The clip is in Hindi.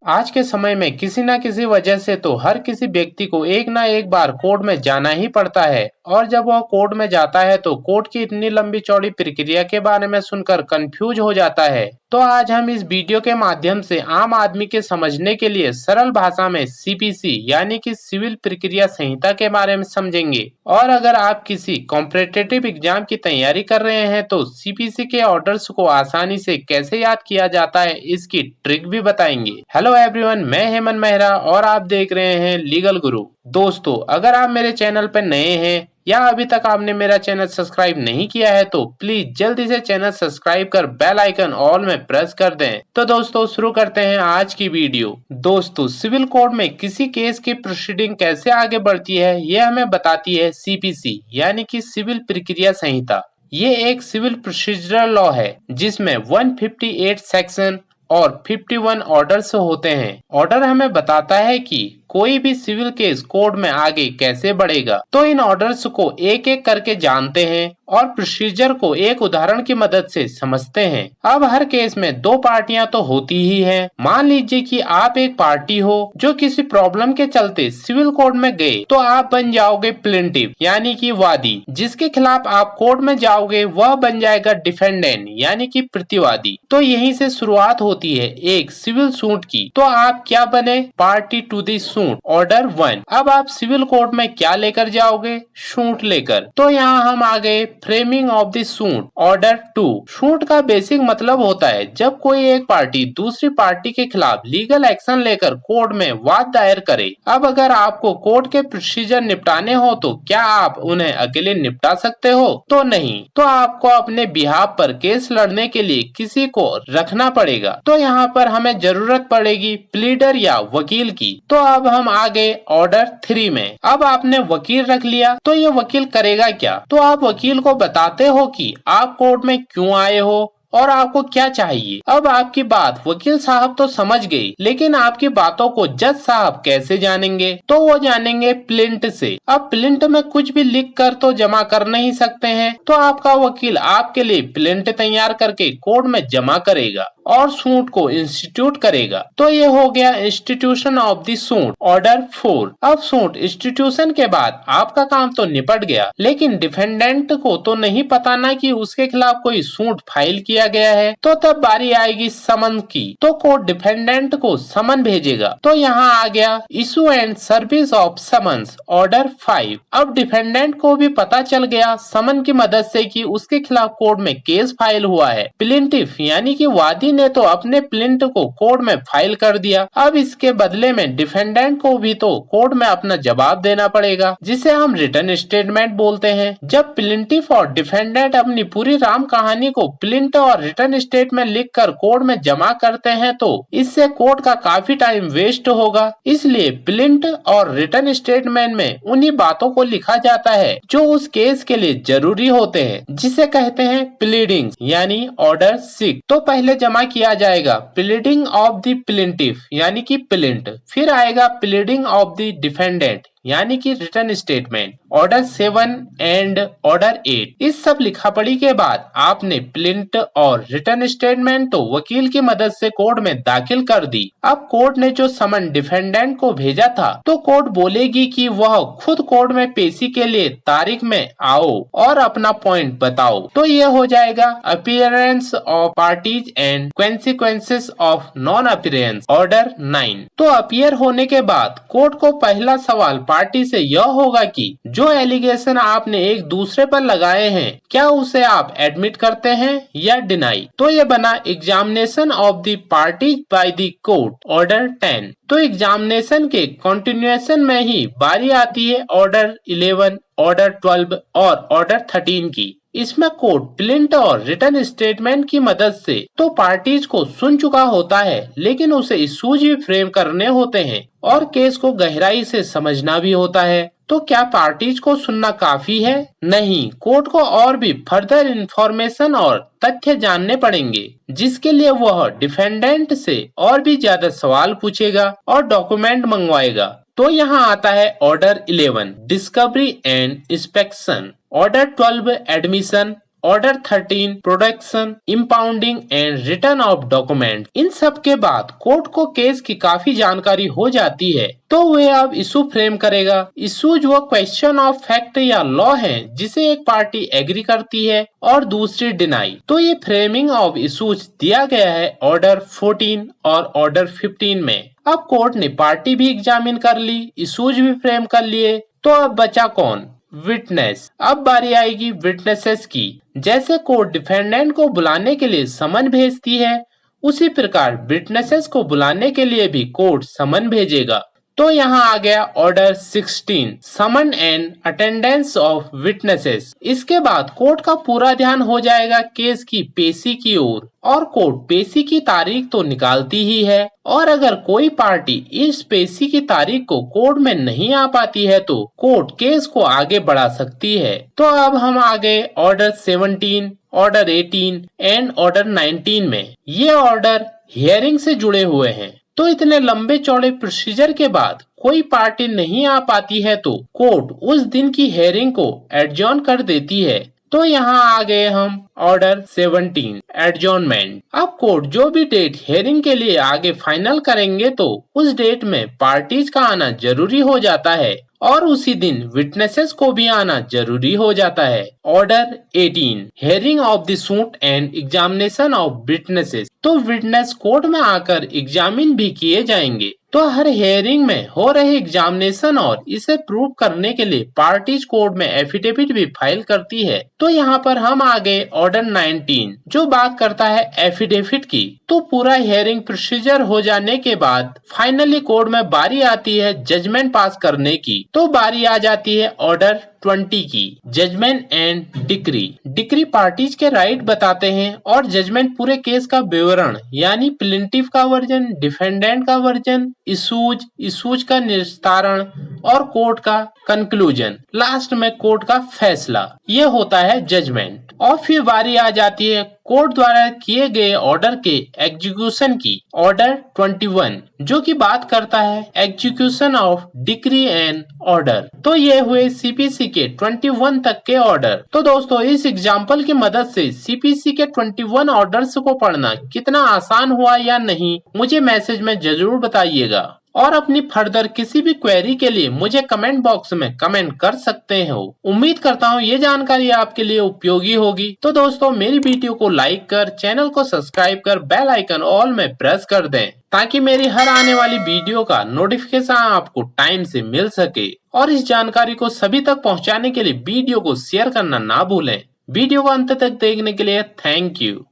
आज के समय में किसी न किसी वजह से तो हर किसी व्यक्ति को एक ना एक बार कोर्ट में जाना ही पड़ता है और जब वह कोर्ट में जाता है तो कोर्ट की इतनी लंबी चौड़ी प्रक्रिया के बारे में सुनकर कंफ्यूज हो जाता है। तो आज हम इस वीडियो के माध्यम से आम आदमी के समझने के लिए सरल भाषा में सीपीसी यानी कि सिविल प्रक्रिया संहिता के बारे में समझेंगे। और अगर आप किसी कॉम्पिटिटिव एग्जाम की तैयारी कर रहे हैं तो सीपीसी के ऑर्डर्स को आसानी से कैसे याद किया जाता है इसकी ट्रिक भी बताएंगे। हेलो एवरीवन, मैं हेमंत मेहरा और आप देख रहे हैं लीगल गुरु। दोस्तों, अगर आप मेरे चैनल पर नए हैं या अभी तक आपने मेरा चैनल सब्सक्राइब नहीं किया है तो प्लीज जल्दी से चैनल सब्सक्राइब कर बेल आइकन ऑल में प्रेस कर दें। तो दोस्तों शुरू करते हैं आज की वीडियो। दोस्तों, सिविल कोर्ट में किसी केस की प्रोसीडिंग कैसे आगे बढ़ती है यह हमें बताती है सीपीसी यानी कि सिविल प्रक्रिया संहिता। ये एक सिविल प्रोसीजरल लॉ है जिसमें 158 सेक्शन और 51 ऑर्डर्स होते हैं। ऑर्डर हमें बताता है कि कोई भी सिविल केस कोर्ट में आगे कैसे बढ़ेगा। तो इन ऑर्डर्स को एक एक करके जानते हैं और प्रोसीजर को एक उदाहरण की मदद से समझते हैं। अब हर केस में दो पार्टियां तो होती ही हैं। मान लीजिए कि आप एक पार्टी हो जो किसी प्रॉब्लम के चलते सिविल कोर्ट में गए तो आप बन जाओगे प्लेंटिफ यानी कि वादी। जिसके खिलाफ आप कोर्ट में जाओगे वह बन जाएगा डिफेंडेंट यानी कि प्रतिवादी। तो यहीं से शुरुआत होती है एक सिविल सूट की। तो आप क्या बने? Party to the suit. Order 1। अब आप सिविल कोर्ट में क्या लेकर जाओगे? सूट लेकर। तो यहाँ हम आ गए framing of the suit. Order 2। Suit का बेसिक मतलब होता है जब कोई एक पार्टी दूसरी पार्टी के खिलाफ लीगल एक्शन लेकर कोर्ट में वाद दायर करे। अब अगर आपको कोर्ट के प्रोसीजर निपटाने हो तो क्या आप उन्हें अकेले निपटा सकते हो? तो नहीं। तो आपको अपने बिहाफ पर केस लड़ने के लिए किसी को रखना पड़ेगा। तो यहाँ पर हमें जरूरत पड़ेगी प्लीडर या वकील की। तो अब हम आ गए ऑर्डर 3 में। अब आपने वकील रख लिया तो ये वकील करेगा क्या? तो आप वकील को बताते हो कि आप कोर्ट में क्यों आए हो और आपको क्या चाहिए। अब आपकी बात वकील साहब तो समझ गए, लेकिन आपकी बातों को जज साहब कैसे जानेंगे? तो वो जानेंगे प्लिंट से। अब प्लिंट में कुछ भी लिख कर तो जमा कर नहीं सकते हैं, तो आपका वकील आपके लिए प्लिंट तैयार करके कोर्ट में जमा करेगा और सूट को इंस्टीट्यूट करेगा। तो ये हो गया institution of the suit. Order 4। अब सूट इंस्टीट्यूशन के बाद आपका काम तो निपट गया, लेकिन डिफेंडेंट को तो नहीं पता ना कि उसके खिलाफ कोई सूट फाइल किया गया है। तो तब बारी आएगी समन की। तो कोर्ट डिफेंडेंट को समन भेजेगा। तो यहाँ आ गया issue and service of summons. Order 5। अब डिफेंडेंट को भी पता चल गया समन की मदद से कि उसके खिलाफ कोर्ट में केस फाइल हुआ है। प्लिंटिफ यानी कि वादी ने तो अपने प्लिंट को कोर्ट में फाइल कर दिया। अब इसके बदले में डिफेंडेंट को भी तो कोर्ट में अपना जवाब देना पड़ेगा, जिसे हम रिटर्न स्टेटमेंट बोलते हैं। जब प्लिंटिफ और डिफेंडेंट अपनी पूरी राम कहानी को प्लिंट और रिटर्न स्टेटमेंट लिखकर कोर्ट में जमा करते हैं तो इससे कोर्ट का काफी टाइम वेस्ट होगा। इसलिए प्लिंट और रिटर्न स्टेटमेंट में उन्हीं बातों को लिखा जाता है जो उस केस के लिए जरूरी होते हैं, जिसे कहते हैं प्लीडिंग यानी ऑर्डर 6। तो पहले जमा किया जाएगा प्लीडिंग ऑफ द प्लिंटिफ यानी कि प्लिंट, फिर आएगा प्लीडिंग ऑफ द डिफेंडेंट यानी कि return statement. Order 7 and order 8। इस सब लिखा पढ़ी के बाद आपने प्लिंट और रिटर्न स्टेटमेंट तो वकील की मदद से कोर्ट में दाखिल कर दी। अब कोर्ट ने जो समन डिफेंडेंट को भेजा था तो कोर्ट बोलेगी कि वह खुद कोर्ट में पेशी के लिए तारीख में आओ और अपना पॉइंट बताओ। तो ये हो जाएगा appearance of parties and consequences of non appearance. Order 9। तो अपीयर होने के बाद कोर्ट को पहला सवाल पार्टी से यह होगा कि जो एलिगेशन आपने एक दूसरे पर लगाए हैं क्या उसे आप एडमिट करते हैं या डिनाई। तो ये बना examination of the party by the court. Order 10। तो एग्जामिनेशन के कंटिन्यूएशन में ही बारी आती है ऑर्डर 11, ऑर्डर 12 और ऑर्डर 13 की। इसमें कोर्ट प्लिंट और रिटर्न स्टेटमेंट की मदद से तो पार्टीज को सुन चुका होता है, लेकिन उसे इश्यूज भी फ्रेम करने होते हैं और केस को गहराई से समझना भी होता है। तो क्या पार्टीज को सुनना काफी है? नहीं, कोर्ट को और भी फर्दर इंफॉर्मेशन और तथ्य जानने पड़ेंगे, जिसके लिए वह डिफेंडेंट से और भी ज्यादा सवाल पूछेगा और डॉक्यूमेंट मंगवाएगा। तो यहाँ आता है order 11 discovery and inspection. Order 12 admission. Order 13 production, impounding and return of document. इन सब के बाद कोर्ट को केस की काफी जानकारी हो जाती है, तो वह अब इशू फ्रेम करेगा। इशूज वो क्वेश्चन ऑफ फैक्ट या लॉ है जिसे एक पार्टी एग्री करती है और दूसरी डिनाई। तो ये फ्रेमिंग ऑफ इशूज दिया गया है ऑर्डर 14 और ऑर्डर 15 में। अब कोर्ट ने पार्टी भी एग्जामिन कर ली, इशूज भी फ्रेम कर लिए, तो अब बचा कौन? विटनेस। अब बारी आएगी विटनेसेस की। जैसे कोर्ट डिफेंडेंट को बुलाने के लिए समन भेजती है, उसी प्रकार विटनेसेस को बुलाने के लिए भी कोर्ट समन भेजेगा। तो यहाँ आ गया order 16 summon and attendance of witnesses. इसके बाद कोर्ट का पूरा ध्यान हो जाएगा केस की पेशी की ओर, और कोर्ट पेशी की तारीख तो निकालती ही है, और अगर कोई पार्टी इस पेशी की तारीख को कोर्ट में नहीं आ पाती है तो कोर्ट केस को आगे बढ़ा सकती है। तो अब हम आ गए ऑर्डर 17, ऑर्डर 18 एंड ऑर्डर 19 में। ये ऑर्डर हियरिंग से जुड़े हुए हैं। तो इतने लंबे चौड़े प्रोसीजर के बाद कोई पार्टी नहीं आ पाती है तो कोर्ट उस दिन की हियरिंग को एडजॉर्न कर देती है। तो यहाँ आ गए हम ऑर्डर 17 एडजॉर्नमेंट। अब कोर्ट जो भी डेट हियरिंग के लिए आगे फाइनल करेंगे तो उस डेट में पार्टीज का आना जरूरी हो जाता है, और उसी दिन विटनेसेस को भी आना जरूरी हो जाता है। Order 18 hearing of the suit and examination of witnesses. तो विटनेस कोर्ट में आकर एग्जामिन भी किए जाएंगे। तो हर हियरिंग में हो रहे एग्जामिनेशन और इसे प्रूव करने के लिए पार्टीज कोर्ट में एफिडेविट भी फाइल करती है। तो यहाँ पर हम आ गए ऑर्डर 19 जो बात करता है एफिडेविट की। तो पूरा हियरिंग प्रोसीजर हो जाने के बाद फाइनली कोर्ट में बारी आती है जजमेंट पास करने की। तो बारी आ जाती है ऑर्डर 20 की, judgement and decree. Decree parties के राइट बताते हैं और जजमेंट पूरे केस का विवरण यानी प्लेंटिफ का वर्जन, डिफेंडेंट का वर्जन, इशूज का निस्तारण और कोर्ट का कंक्लूजन, लास्ट में कोर्ट का फैसला। ये होता है जजमेंट। और फिर बारी आ जाती है कोर्ट द्वारा किए गए ऑर्डर के एग्जीक्यूशन की। ऑर्डर 21 जो की बात करता है execution of decree and order. तो ये हुए सीपीसी के 21 तक के ऑर्डर। तो दोस्तों इस एग्जाम्पल की मदद से सीपीसी के 21 ऑर्डर्स को पढ़ना कितना आसान हुआ या नहीं मुझे मैसेज में जरूर बताइएगा। और अपनी फर्दर किसी भी क्वेरी के लिए मुझे कमेंट बॉक्स में कमेंट कर सकते हो। उम्मीद करता हूँ ये जानकारी आपके लिए उपयोगी होगी। तो दोस्तों मेरी वीडियो को लाइक कर, चैनल को सब्सक्राइब कर, बेल आइकन ऑल में प्रेस कर दें ताकि मेरी हर आने वाली वीडियो का नोटिफिकेशन आपको टाइम से मिल सके। और इस जानकारी को सभी तक पहुँचाने के लिए वीडियो को शेयर करना ना भूलें। वीडियो को अंत तक देखने के लिए थैंक यू।